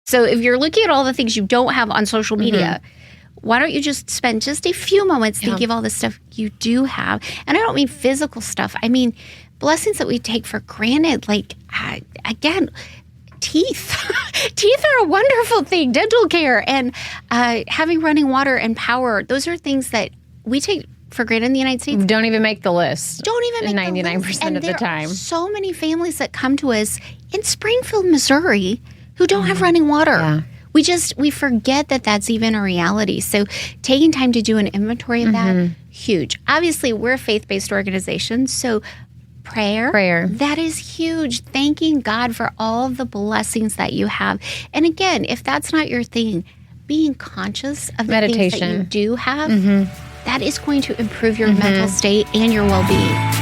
So if you're looking at all the things you don't have on social media, why don't you just spend just a few moments thinking of all the stuff you do have? And I don't mean physical stuff. I mean blessings that we take for granted. Like, again, teeth. Teeth are a wonderful thing. Dental care and having running water and power. Those are things that we take for granted in the United States. Don't even make the list. Don't even make 99% the list. And of the time. There are so many families that come to us in Springfield, Missouri, who don't have running water. Yeah. We forget that that's even a reality. So taking time to do an inventory of that, huge. Obviously, we're a faith-based organization, so prayer. That is huge. Thanking God for all of the blessings that you have. And again, if that's not your thing, being conscious of the things that you do have, that is going to improve your mental state and your well-being.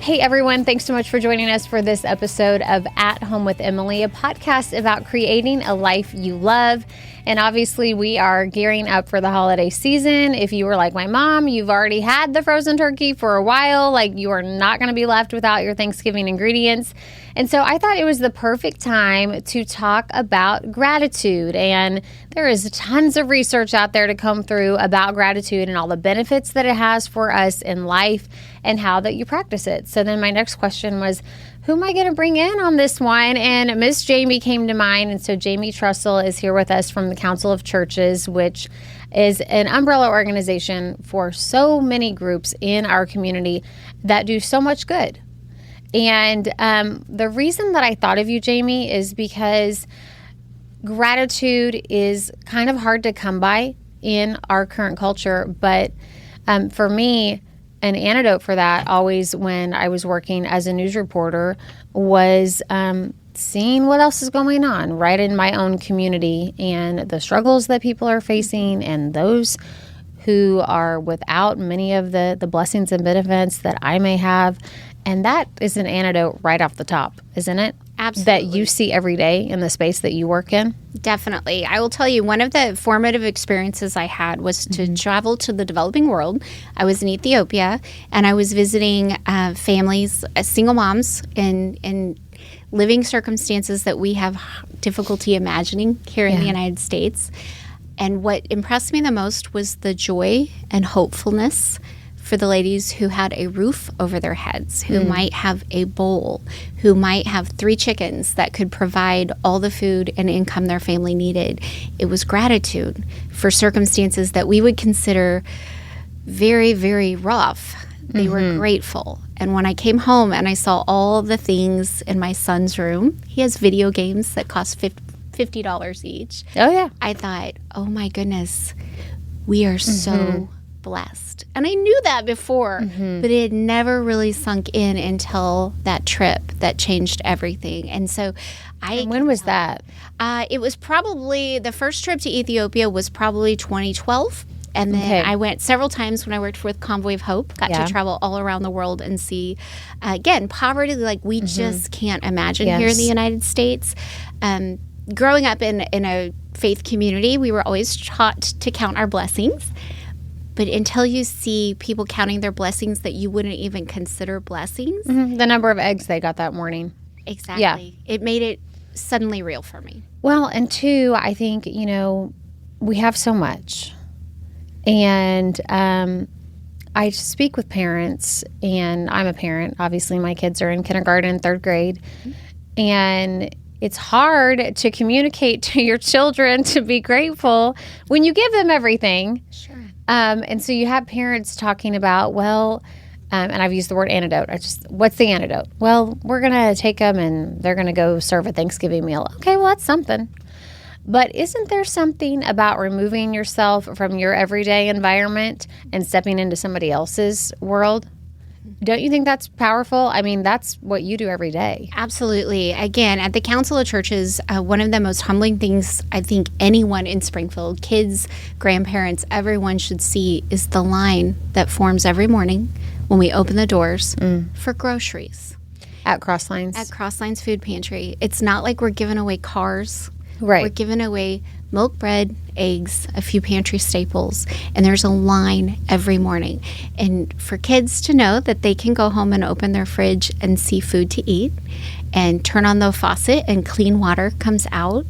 Hey everyone, thanks so much for joining us for this episode of At Home with Emily, a podcast about creating a life you love. And obviously we are gearing up for the holiday season. If you were like my mom, you've already had the frozen turkey for a while. Like, you are not going to be left without your Thanksgiving ingredients. And so I thought it was the perfect time to talk about gratitude. And there is tons of research out there to come through about gratitude and all the benefits that it has for us in life and how that you practice it. So then my next question was, who am I going to bring in on this one? And Miss Jamie came to mind. And so Jamie Trussell is here with us from the Council of Churches, which is an umbrella organization for so many groups in our community that do so much good. And the reason that I thought of you, Jamie, is because gratitude is kind of hard to come by in our current culture. But for me, an antidote for that, always when I was working as a news reporter, was seeing what else is going on right in my own community and the struggles that people are facing and those who are without many of the blessings and benefits that I may have. And that is an antidote right off the top, isn't it? Absolutely. That you see every day in the space that you work in? Definitely. I will tell you, one of the formative experiences I had was to travel to the developing world. I was in Ethiopia, and I was visiting families, single moms, in living circumstances that we have difficulty imagining here in the United States. And what impressed me the most was the joy and hopefulness for the ladies who had a roof over their heads, who might have a bowl, who might have 3 chickens that could provide all the food and income their family needed. It was gratitude for circumstances that we would consider very, very rough. They were grateful. And when I came home and I saw all the things in my son's room, he has video games that cost $50 each. Oh, yeah. I thought, oh my goodness, we are so blessed. And I knew that before, but it had never really sunk in until that trip that changed everything. And so when was that? It was probably, the first trip to Ethiopia was probably 2012. And then I went several times when I worked with Convoy of Hope, got to travel all around the world and see, again, poverty like we just can't imagine here in the United States. Growing up in a faith community, we were always taught to count our blessings. But until you see people counting their blessings that you wouldn't even consider blessings. The number of eggs they got that morning. Exactly. Yeah. It made it suddenly real for me. Well, and 2, I think, we have so much. And I speak with parents, and I'm a parent. Obviously, my kids are in kindergarten, 3rd grade. And it's hard to communicate to your children to be grateful when you give them everything. Sure. And so you have parents talking about, and I've used the word antidote. What's the antidote? Well, we're going to take them and they're going to go serve a Thanksgiving meal. Okay, well, that's something. But isn't there something about removing yourself from your everyday environment and stepping into somebody else's world? Don't you think that's powerful? I mean, that's what you do every day. Absolutely. Again, at the Council of Churches, one of the most humbling things I think anyone in Springfield, kids, grandparents, everyone should see is the line that forms every morning when we open the doors for groceries. At Crosslines? At Crosslines Food Pantry. It's not like we're giving away cars. Right. We're giving away milk, bread, eggs, a few pantry staples, and there's a line every morning. And for kids to know that they can go home and open their fridge and see food to eat, and turn on the faucet and clean water comes out.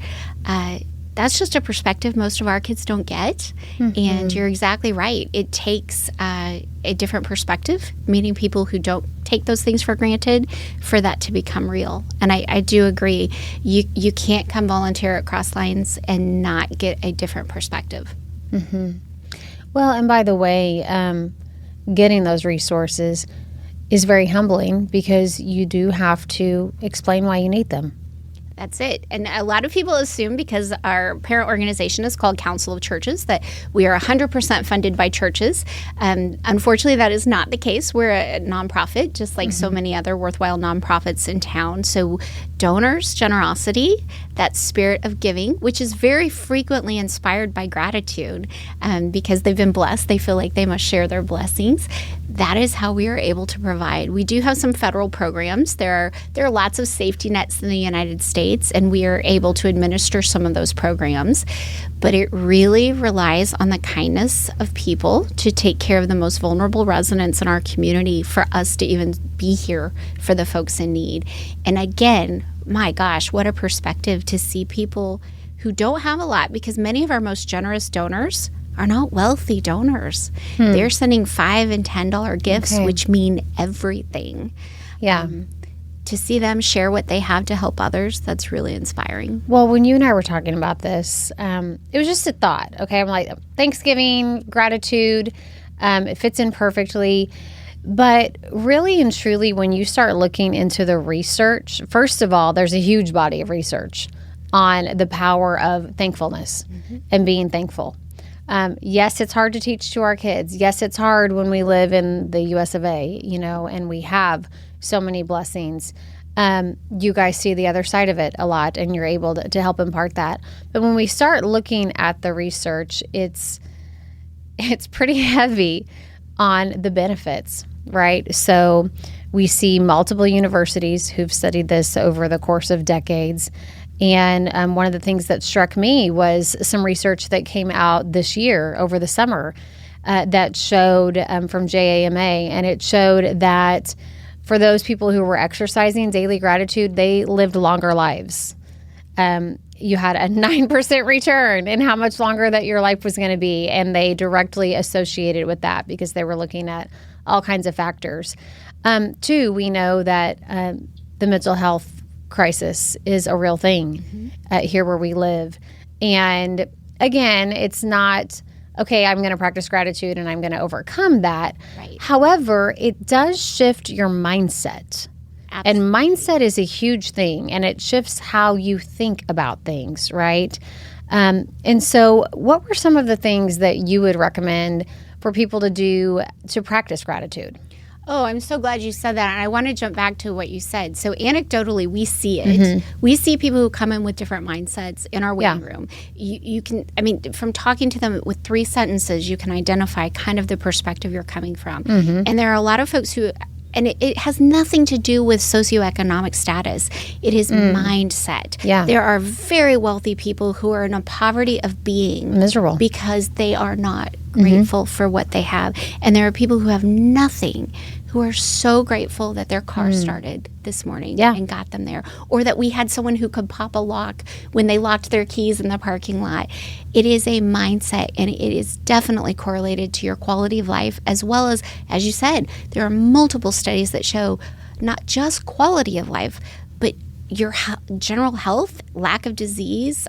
That's just a perspective most of our kids don't get. And you're exactly right. It takes a different perspective, meaning people who don't take those things for granted, for that to become real. And I do agree. You can't come volunteer at Crosslines and not get a different perspective. Well, and by the way, getting those resources is very humbling because you do have to explain why you need them. That's it. And a lot of people assume, because our parent organization is called Council of Churches, that we are 100% funded by churches. Unfortunately, that is not the case. We're a nonprofit, just like so many other worthwhile nonprofits in town. So donors, generosity, that spirit of giving, which is very frequently inspired by gratitude, because they've been blessed. They feel like they must share their blessings. That is how we are able to provide. We do have some federal programs. There are lots of safety nets in the United States, and we are able to administer some of those programs. But it really relies on the kindness of people to take care of the most vulnerable residents in our community for us to even be here for the folks in need. And again, my gosh, what a perspective to see people who don't have a lot, because many of our most generous donors are not wealthy donors. They're sending $5 and $10 gifts, which mean everything. Yeah. To see them share what they have to help others, that's really inspiring. Well, when you and I were talking about this, it was just a thought. Okay, I'm like, Thanksgiving, gratitude, it fits in perfectly. But really and truly, when you start looking into the research, first of all, there's a huge body of research on the power of thankfulness and being thankful. Yes, it's hard to teach to our kids. Yes, it's hard when we live in the US of A, and we have so many blessings. You guys see the other side of it a lot, and you're able to help impart that. But when we start looking at the research, it's pretty heavy on the benefits, right? So we see multiple universities who've studied this over the course of decades. And one of the things that struck me was some research that came out this year over the summer that showed from JAMA, and it showed that for those people who were exercising daily gratitude, they lived longer lives. You had a 9% return in how much longer that your life was going to be, and they directly associated with that because they were looking at all kinds of factors. Two, we know that the mental health crisis is a real thing here where we live. And again, it's not, okay, I'm going to practice gratitude and I'm going to overcome that. Right. However, it does shift your mindset. Absolutely. And mindset is a huge thing, and it shifts how you think about things, right? And so what were some of the things that you would recommend for people to do to practice gratitude? Oh, I'm so glad you said that. And I want to jump back to what you said. So anecdotally, we see it. We see people who come in with different mindsets in our waiting room. You can, from talking to them with 3 sentences, you can identify kind of the perspective you're coming from. And there are a lot of folks who, and it has nothing to do with socioeconomic status. It is mindset. Yeah. There are very wealthy people who are in a poverty of being. Miserable. Because they are not grateful for what they have. And there are people who have nothing who are so grateful that their car started this morning and got them there. Or that we had someone who could pop a lock when they locked their keys in the parking lot. It is a mindset, and it is definitely correlated to your quality of life, as well as you said, there are multiple studies that show not just quality of life, but your general health, lack of disease,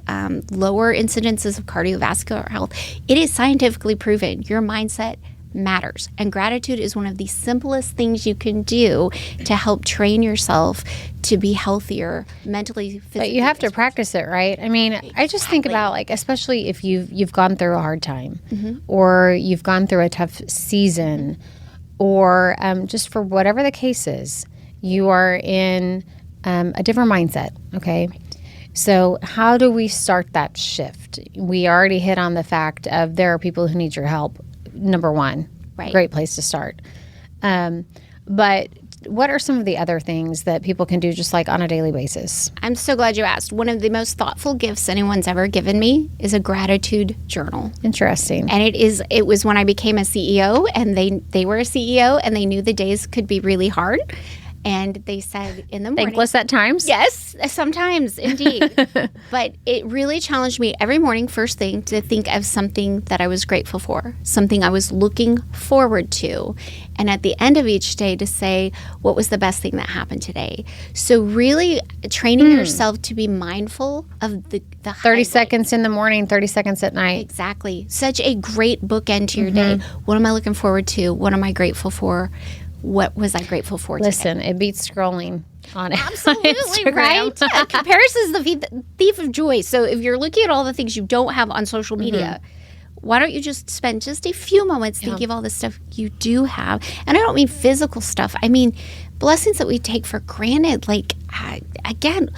lower incidences of cardiovascular health. It is scientifically proven. Your mindset matters. And gratitude is one of the simplest things you can do to help train yourself to be healthier mentally, physically. But you have to practice it, right? I just think about, like, especially if you've gone through a hard time or you've gone through a tough season, or just for whatever the case is, you are in a different mindset, okay? So how do we start that shift? We already hit on the fact of there are people who need your help. Number one, great place to start. But what are some of the other things that people can do just like on a daily basis? I'm so glad you asked. One of the most thoughtful gifts anyone's ever given me is a gratitude journal. Interesting. And it was when I became a CEO, and they were a CEO, and they knew the days could be really hard. And they said in the morning. Thankless at times? Yes, sometimes, indeed. But it really challenged me every morning, first thing, to think of something that I was grateful for, something I was looking forward to. And at the end of each day to say, what was the best thing that happened today? So really training yourself to be mindful of the 30 seconds in the morning, 30 seconds at night. Exactly. Such a great bookend to your day. What am I looking forward to? What am I grateful for? What was I grateful for today? Listen, it beats scrolling on Absolutely, Instagram. right? Comparison is the thief of joy. So if you're looking at all the things you don't have on social media, why don't you just spend just a few moments thinking of all the stuff you do have? And I don't mean physical stuff. I mean blessings that we take for granted. Like, again,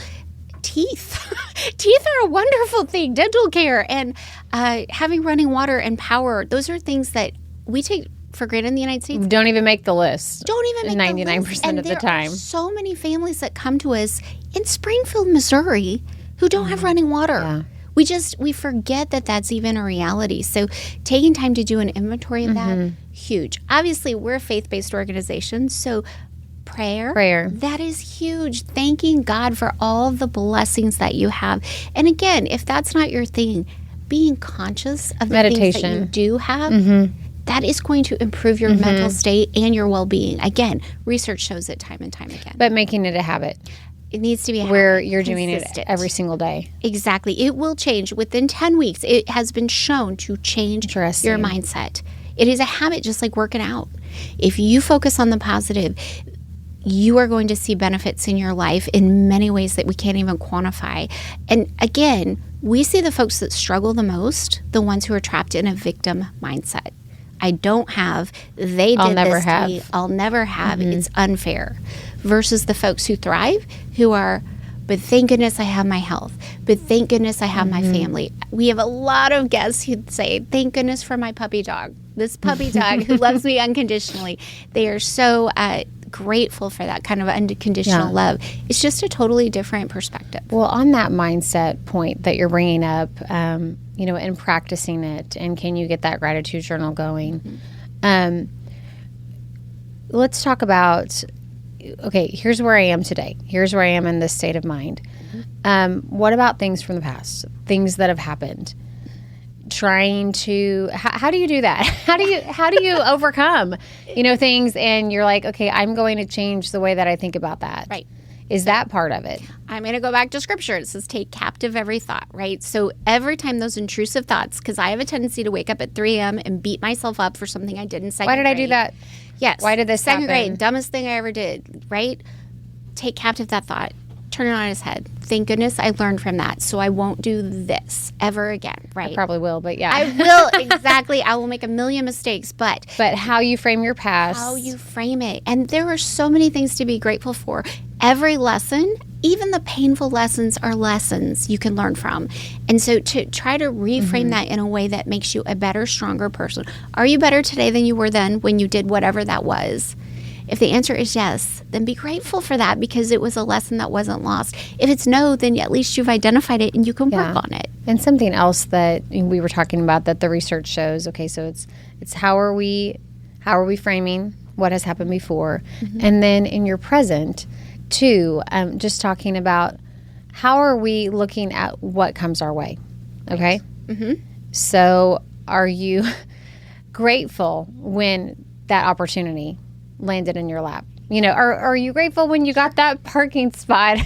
teeth. Teeth are a wonderful thing. Dental care and having running water and power. Those are things that we take for granted in the United States. Don't even make the list. Don't even make 99% the list. And of the time. There are so many families that come to us in Springfield, Missouri, who don't have running water. Yeah. We forget that that's even a reality. So taking time to do an inventory of that, huge. Obviously, we're a faith-based organization, so prayer, that is huge. Thanking God for all the blessings that you have. And again, if that's not your thing, being conscious of the things that you do have, that is going to improve your mental state and your well-being. Again, research shows it time and time again. But making it a habit. It needs to be a habit. Where you're doing it every single day. Exactly. It will change. Within 10 weeks, it has been shown to change your mindset. It is a habit just like working out. If you focus on the positive, you are going to see benefits in your life in many ways that we can't even quantify. And again, we see the folks that struggle the most, the ones who are trapped in a victim mindset. I don't have, they did this to me, I'll never have, it's unfair. Versus the folks who thrive, who are, but thank goodness I have my health, but thank goodness I have my family. We have a lot of guests who say, thank goodness for my puppy dog, this puppy dog who loves me unconditionally. They are so grateful for that kind of unconditional love. It's just a totally different perspective. Well, on that mindset point that you're bringing up, and practicing it, and can you get that gratitude journal going? Let's talk about, okay, here's where I am today. Here's where I am in this state of mind. What about things from the past? Things that have happened? Trying to, how do you do that? How do you overcome, things, and you're like, okay, I'm going to change the way that I think about that. Right. Is that part of it? I'm going to go back to scripture. It says, take captive every thought, right? So every time those intrusive thoughts, because I have a tendency to wake up at 3 a.m. and beat myself up for something I did in second grade. Why did I do that? Yes. Why did this second happen? Grade, dumbest thing I ever did, right? Take captive that thought. Turn it on its head. Thank goodness I learned from that, so I won't do this ever again, right? I probably will, but yeah. I will, exactly. I will make a million mistakes, but how you frame your past. How you frame it. And there are so many things to be grateful for. Every lesson, even the painful lessons, are lessons you can learn from. And so to try to reframe that in a way that makes you a better, stronger person. Are you better today than you were then when you did whatever that was? If the answer is yes, then be grateful for that because it was a lesson that wasn't lost. If it's no, then at least you've identified it and you can work on it. And something else that we were talking about that the research shows, okay, so it's how are we framing what has happened before? And then in your present, too, just talking about how are we looking at what comes our way, okay? So are you grateful when that opportunity landed in your lap? Are you grateful when you got that parking spot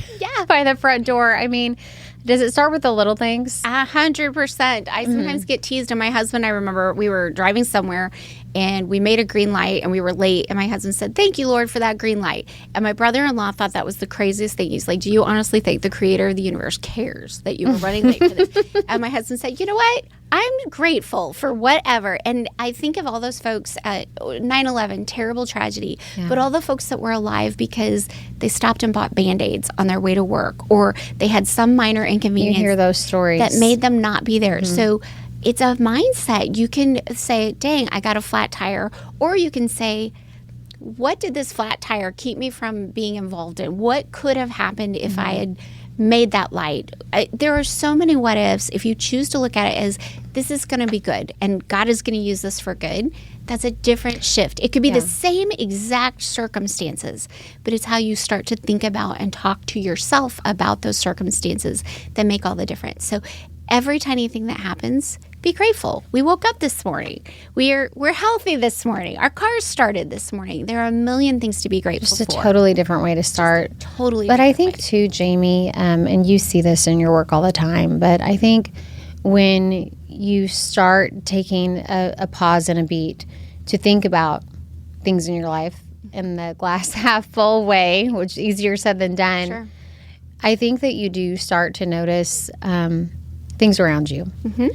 by the front door? I mean, does it start with the little things? 100%. I sometimes get teased, and my husband, I remember we were driving somewhere and we made a green light and we were late, and my husband said, thank you, Lord, for that green light. And my brother-in-law thought that was the craziest thing. He's like, do you honestly think the creator of the universe cares that you were running late for this? And my husband said, you know what? I'm grateful for whatever. And I think of all those folks at 9/11, terrible tragedy, but all the folks that were alive because they stopped and bought Band-Aids on their way to work, or they had some minor inconvenience. You hear those stories that made them not be there. So it's a mindset. You can say, dang, I got a flat tire. Or you can say, what did this flat tire keep me from being involved in? What could have happened if I had made that light. There are so many what ifs. If you choose to look at it as this is going to be good and God is going to use this for good, that's a different shift. It could be the same exact circumstances, but it's how you start to think about and talk to yourself about those circumstances that make all the difference. So every tiny thing that happens, be grateful. We woke up this morning. We're healthy this morning. Our cars started this morning. There are a million things to be grateful for. Just a totally different way to start. But I think too, Jamie, and you see this in your work all the time, but I think when you start taking a pause and a beat to think about things in your life in the glass half full way, which is easier said than done, Sure. I think that you do start to notice things around you. Mm-hmm.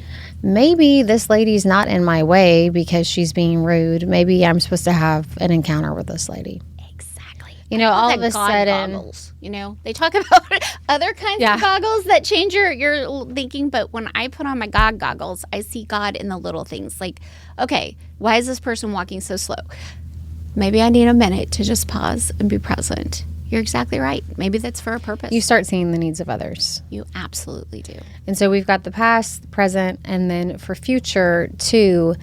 Maybe this lady's not in my way because she's being rude. Maybe I'm supposed to have an encounter with this lady. Exactly. You know, all of a sudden, goggles, you know, they talk about other kinds of goggles that change your thinking. But when I put on my God goggles, I see God in the little things. Like, okay, why is this person walking so slow? Maybe I need a minute to just pause and be present. You're exactly right. Maybe that's for a purpose. you start seeing the needs of others. You absolutely do. And so we've got the past, the present, and then for future too.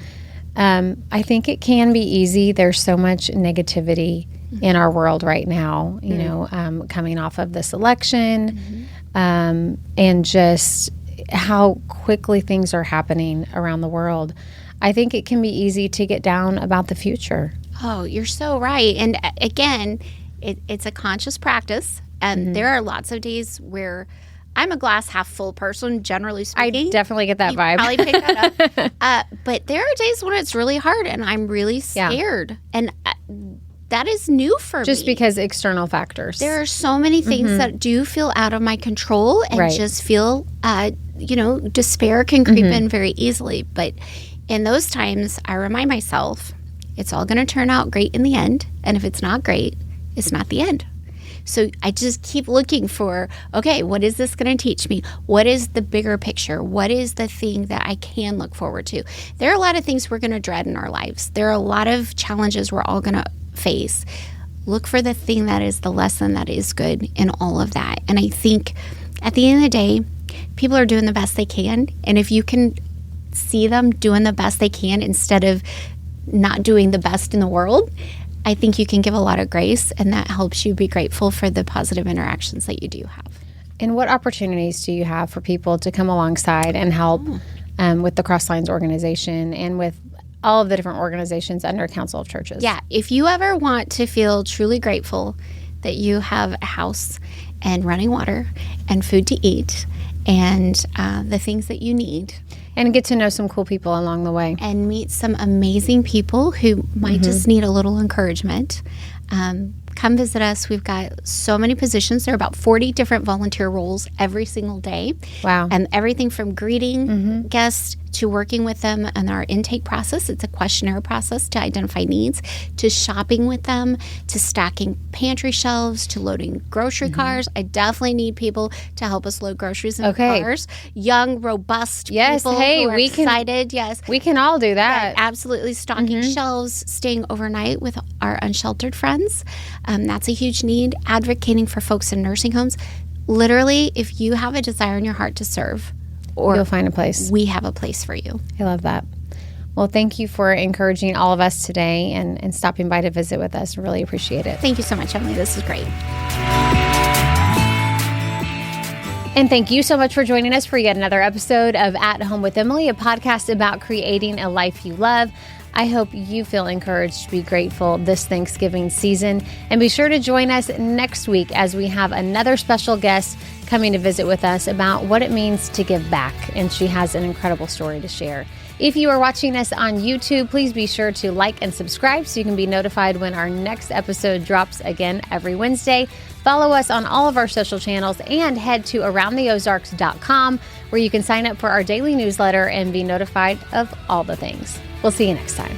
I think it can be easy. There's so much negativity in our world right now, you know, coming off of this election, and just how quickly things are happening around the world. I think it can be easy to get down about the future. Oh, you're so right. And again, it's a conscious practice. And there are lots of days where I'm a glass half full person, generally speaking. I definitely get that vibe. Probably pick that up. But there are days when it's really hard and I'm really scared. And that is new for me. Just because external factors. There are so many things that do feel out of my control and just feel, you know, despair can creep in very easily. But in those times, I remind myself, it's all going to turn out great in the end. And if it's not great, it's not the end. So I just keep looking for, okay, what is this going to teach me? What is the bigger picture? What is the thing that I can look forward to? There are a lot of things we're going to dread in our lives. There are a lot of challenges we're all going to face. Look for the thing that is the lesson that is good in all of that. And I think at the end of the day, people are doing the best they can. And if you can see them doing the best they can instead of not doing the best in the world, I think you can give a lot of grace, and that helps you be grateful for the positive interactions that you do have. And what opportunities do you have for people to come alongside and help with the Cross Lines organization and with all of the different organizations under Council of Churches? Yeah, if you ever want to feel truly grateful that you have a house and running water and food to eat and the things that you need, and get to know some cool people along the way. And meet some amazing people who might just need a little encouragement. Come visit us. We've got so many positions. There are about 40 different volunteer roles every single day. Wow. And everything from greeting guests to working with them in our intake process. It's a questionnaire process to identify needs, to shopping with them, to stacking pantry shelves, to loading grocery cars. I definitely need people to help us load groceries in the cars. Young, robust people who are excited. We can all do that. Yeah, absolutely. Stocking shelves, staying overnight with our unsheltered friends. That's a huge need. Advocating for folks in nursing homes. Literally, if you have a desire in your heart to serve, you'll find a place. We have a place for you. I love that. Well, thank you for encouraging all of us today and stopping by to visit with us. Really appreciate it. Thank you so much, Emily. This is great. And thank you so much for joining us for yet another episode of At Home with Emily, a podcast about creating a life you love. I hope you feel encouraged to be grateful this Thanksgiving season. And be sure to join us next week as we have another special guest coming to visit with us about what it means to give back. And she has an incredible story to share. If you are watching us on YouTube, please be sure to like and subscribe so you can be notified when our next episode drops again every Wednesday. Follow us on all of our social channels and head to aroundtheozarks.com where you can sign up for our daily newsletter and be notified of all the things. We'll see you next time.